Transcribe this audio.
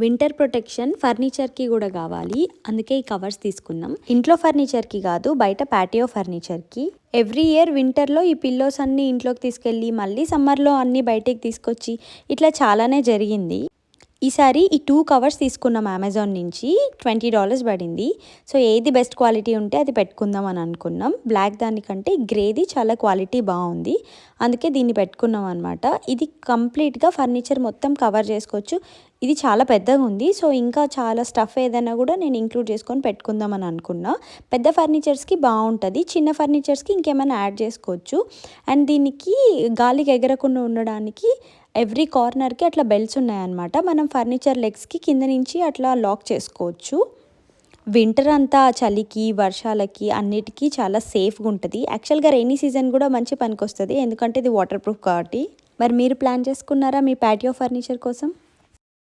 Winter protection ఫర్నిచర్కి కూడా కావాలి, అందుకే ఈ కవర్స్ తీసుకున్నాం. ఇంట్లో ఫర్నిచర్కి కాదు, బయట ప్యాటియో ఫర్నిచర్కి. ఎవ్రీ ఇయర్ వింటర్లో ఈ పిల్లోస్ అన్నీ ఇంట్లోకి తీసుకెళ్ళి మళ్ళీ సమ్మర్లో అన్నీ బయటికి తీసుకొచ్చి ఇట్లా చాలానే జరిగింది. ఈసారి ఈ 2 కవర్స్ తీసుకున్నాం అమెజాన్ నుంచి. $20 పడింది. సో ఏది బెస్ట్ క్వాలిటీ ఉంటే అది పెట్టుకుందాం అని అనుకున్నాం. బ్లాక్ దానికంటే గ్రేది చాలా క్వాలిటీ బాగుంది, అందుకే దీన్ని పెట్టుకున్నాం అనమాట. ఇది కంప్లీట్గా ఫర్నిచర్ మొత్తం కవర్ చేసుకోవచ్చు. ఇది చాలా పెద్దగా ఉంది, సో ఇంకా చాలా స్టఫ్ ఏదైనా కూడా నేను ఇంక్లూడ్ చేసుకొని పెట్టుకుందాం అని అనుకున్నా. పెద్ద ఫర్నిచర్స్కి బాగుంటుంది, చిన్న ఫర్నిచర్స్కి ఇంకేమైనా యాడ్ చేసుకోవచ్చు. అండ్ దీనికి గాలికి ఎగరకుండా ఉండడానికి ఎవ్రీ కార్నర్కి అట్లా బెల్ట్స్ ఉన్నాయన్నమాట. మనం ఫర్నిచర్ లెగ్స్కి కింద నుంచి అట్లా లాక్ చేసుకోవచ్చు. వింటర్ అంతా చలికి వర్షాలకి అన్నిటికీ చాలా సేఫ్గా ఉంటుంది. యాక్చువల్గా రైనీ సీజన్ కూడా మంచి పనికి వస్తుంది, ఎందుకంటే ఇది వాటర్ ప్రూఫ్ కాబట్టి. మరి మీరు ప్లాన్ చేసుకున్నారా మీ ప్యాటియో ఫర్నిచర్ కోసం?